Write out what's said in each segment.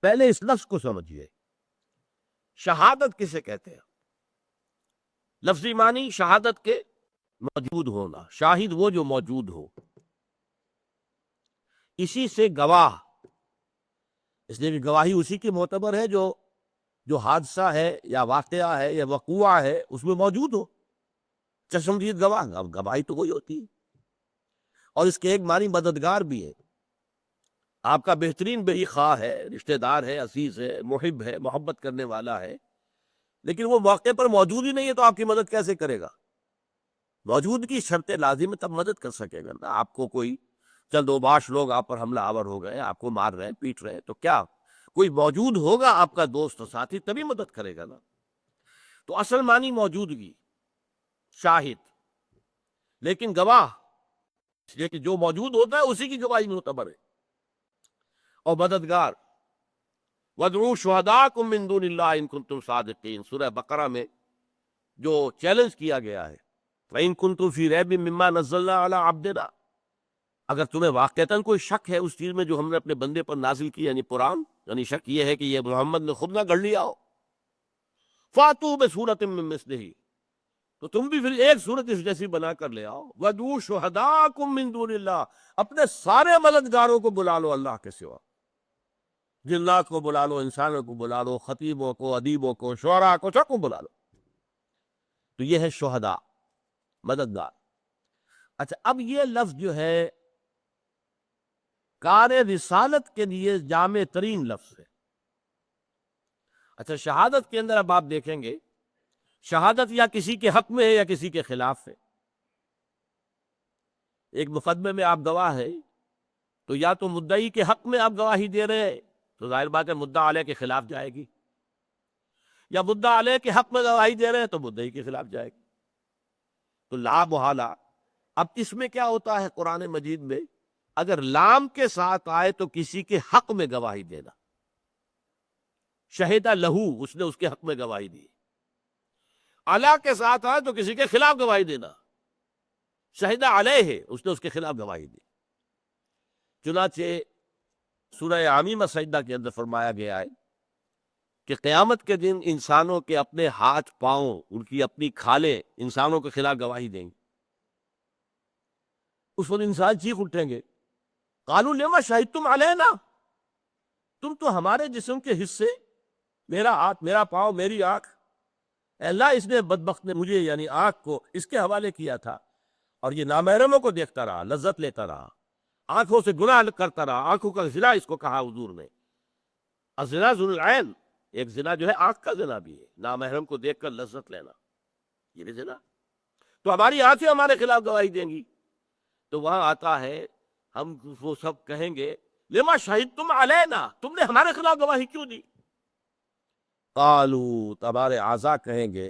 پہلے اس لفظ کو سمجھیے، شہادت کسے کہتے ہیں؟ لفظی معنی شہادت کے موجود ہونا، شاہد وہ جو موجود ہو، اسی سے گواہ، اس لیے کہ گواہی اسی کی معتبر ہے جو حادثہ ہے یا واقعہ ہے یا وقوعہ ہے اس میں موجود ہو، چشمدید گواہ، اب گواہی تو وہی ہوتی ہے۔ اور اس کے ایک معنی مددگار بھی ہے، آپ کا بہترین بہی خواہ ہے، رشتہ دار ہے، عزیز ہے، محب ہے، محبت کرنے والا ہے، لیکن وہ موقع پر موجود ہی نہیں ہے تو آپ کی مدد کیسے کرے گا؟ موجود کی شرط لازم ہے تب مدد کر سکے گا نا۔ آپ کو کوئی چند اوباش لوگ آپ پر حملہ آور ہو گئے، آپ کو مار رہے ہیں، پیٹ رہے ہیں، تو کیا کوئی موجود ہوگا آپ کا دوست و ساتھی تبھی مدد کرے گا نا۔ تو اصل معنی موجودگی، شاہد، لیکن گواہ، اس لیے کہ جو موجود ہوتا ہے اسی کی گواہی معتبر ہے، اور مددگار۔ وَادْعُوا شُهَدَاءَكُم مِّن دُونِ اللَّهِ إِن كُنتُمْ صَادِقِينَ، سورہ بقرہ میں جو چیلنج کیا گیا ہے، وَإِن كُنتُمْ فِي رَيْبٍ مِّمَّا نَزَّلْنَا عَلَىٰ عَبْدِنَا، اگر تمہیں واقعتاً کوئی شک ہے اس چیز میں جو ہم نے اپنے بندے پر نازل کی، یعنی قرآن، یعنی شک یہ ہے کہ یہ محمد نے خود نہ گڑھ لیا ہو، فَأْتُوا بِسُورَةٍ مِّن مِّثْلِهِ، تو تم بھی پھر ایک صورت اس جیسی بنا کر لے آؤ۔ وَادْعُوا شُهَدَاءَكُم مِّن دُونِ اللَّهِ، اپنے سارے مددگاروں کو بلا لو اللہ کے سوا، جنات کو بلا لو، انسانوں کو بلا لو، خطیبوں کو، ادیبوں کو، شعراء کو، سب کو بلا لو۔ تو یہ ہے شہداء، مددگار۔ اچھا، اب یہ لفظ جو ہے کار رسالت کے لیے جامع ترین لفظ ہے۔ اچھا، شہادت کے اندر اب آپ دیکھیں گے، شہادت یا کسی کے حق میں ہے یا کسی کے خلاف ہے۔ ایک مقدمے میں آپ گواہ ہے تو یا تو مدعی کے حق میں آپ گواہی دے رہے ہیں تو ظاہر بات ہے مدعا علیہ کے خلاف جائے گی، یا مدعا علیہ کے حق میں گواہی دے رہے ہیں تو مدعی کے خلاف جائے گی، تو لا محالہ۔ اب اس میں کیا ہوتا ہے قرآن مجید میں، اگر لام کے ساتھ آئے تو کسی کے حق میں گواہی دینا، شہیدہ لہو، اس نے اس کے حق میں گواہی دی۔ علیہ کے ساتھ آئے تو کسی کے خلاف گواہی دینا، شہیدہ علیہ ہے، اس نے اس کے خلاف گواہی دی۔ چنانچہ سورہ عامیمہ سجدہ کے اندر فرمایا گیا ہے کہ قیامت کے دن انسانوں کے اپنے ہاتھ پاؤں، ان کی اپنی کھالیں انسانوں کے خلاف گواہی دیں گی۔ اس وقت انسان چیخ اٹھیں گے، قالوا لما شہدتم علینا، تم تو ہمارے جسم کے حصے، میرا ہاتھ، میرا پاؤں، میری آنکھ، اے اللہ اس نے بدبخت نے مجھے یعنی آنکھ کو اس کے حوالے کیا تھا، اور یہ نامحرموں کو دیکھتا رہا، لذت لیتا رہا، آنکھوں سے گناہ کرتا رہا، آنکھوں کا زنا اس کو کہا حضور نے۔ الزنا ذو العین، ایک زنا جو ہے آنکھ کا زنا بھی ہے، نامحرم کو دیکھ کر لذت لینا، یہ بھی زنا۔ تو ہماری آنکھیں ہمارے خلاف گواہی دیں گی۔ تو وہاں آتا ہے، ہم وہ سب کہیں گے لما شہدتم علینا، تم نے ہمارے خلاف گواہی کیوں دی؟ قالوا، تمہارے اعضاء کہیں گے،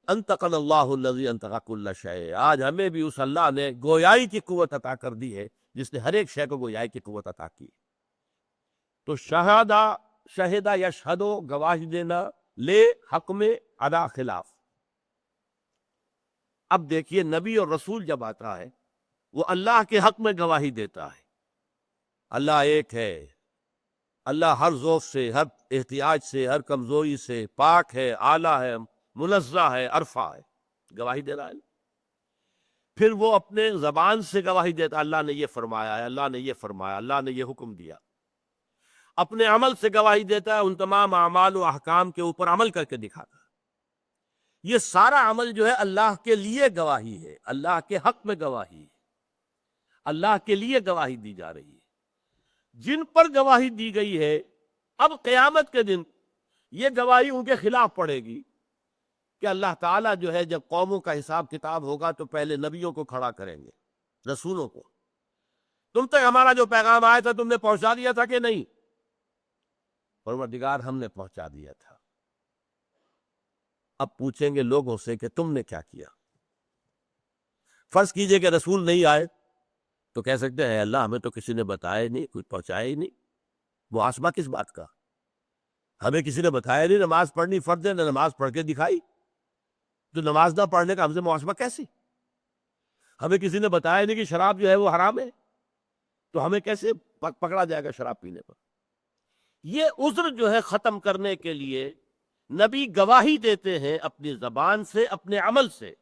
انطقنا اللہ الذی انطق کل شیء، آج ہمیں بھی اس اللہ نے گویائی کی قوت عطا کر دی ہے جس نے ہر ایک شے کو گویائی کی قوت عطا کی۔ تو شہدہ یشہدو، گواہی دینا، لے حق میں، علی خلاف۔ اب دیکھیے نبی اور رسول جب آتا ہے وہ اللہ کے حق میں گواہی دیتا ہے، اللہ ایک ہے، اللہ ہر ذوف سے، ہر احتیاج سے، ہر کمزوری سے پاک ہے، اعلیٰ ہے، منزہ ہے، عرفہ ہے، گواہی دے رہا ہے۔ پھر وہ اپنے زبان سے گواہی دیتا، اللہ نے یہ فرمایا ہے، اللہ نے یہ فرمایا، اللہ نے یہ حکم دیا۔ اپنے عمل سے گواہی دیتا ہے، ان تمام اعمال و احکام کے اوپر عمل کر کے دکھاتا ہے۔ یہ سارا عمل جو ہے اللہ کے لیے گواہی ہے، اللہ کے حق میں گواہی ہے، اللہ کے لیے گواہی دی جا رہی ہے۔ جن پر گواہی دی گئی ہے، اب قیامت کے دن یہ گواہی ان کے خلاف پڑے گی کہ اللہ تعالیٰ جو ہے جب قوموں کا حساب کتاب ہوگا تو پہلے نبیوں کو کھڑا کریں گے، رسولوں کو، تم تک ہمارا جو پیغام آیا تھا تم نے پہنچا دیا تھا کہ نہیں؟ پروردگار ہم نے پہنچا دیا تھا۔ اب پوچھیں گے لوگوں سے کہ تم نے کیا کیا؟ فرض کیجئے کہ رسول نہیں آئے تو کہہ سکتے ہیں اللہ ہمیں تو کسی نے بتایا ہی نہیں، کچھ پہنچایا ہی نہیں، محاسبہ کس بات کا؟ ہمیں کسی نے بتایا نہیں نماز پڑھنی فرض ہے، نہ نماز پڑھ کے دکھائی، تو نماز نہ پڑھنے کا ہم سے محاسبہ کیسے؟ ہمیں کسی نے بتایا نہیں کہ شراب جو ہے وہ حرام ہے، تو ہمیں کیسے پکڑا جائے گا شراب پینے پر؟ یہ عذر جو ہے ختم کرنے کے لیے نبی گواہی دیتے ہیں اپنی زبان سے، اپنے عمل سے،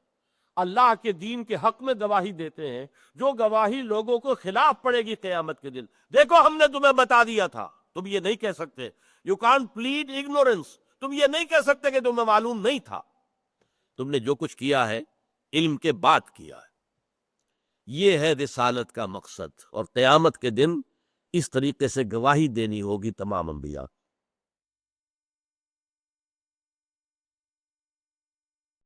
اللہ کے دین کے حق میں گواہی دیتے ہیں، جو گواہی لوگوں کو خلاف پڑے گی قیامت کے دن۔ دیکھو ہم نے تمہیں بتا دیا تھا، تم یہ نہیں کہہ سکتے، یو کانٹ پلیڈ اگنورنس، تم یہ نہیں کہہ سکتے کہ تمہیں معلوم نہیں تھا۔ تم نے جو کچھ کیا ہے علم کے بعد کیا ہے۔ یہ ہے رسالت کا مقصد، اور قیامت کے دن اس طریقے سے گواہی دینی ہوگی تمام انبیاء۔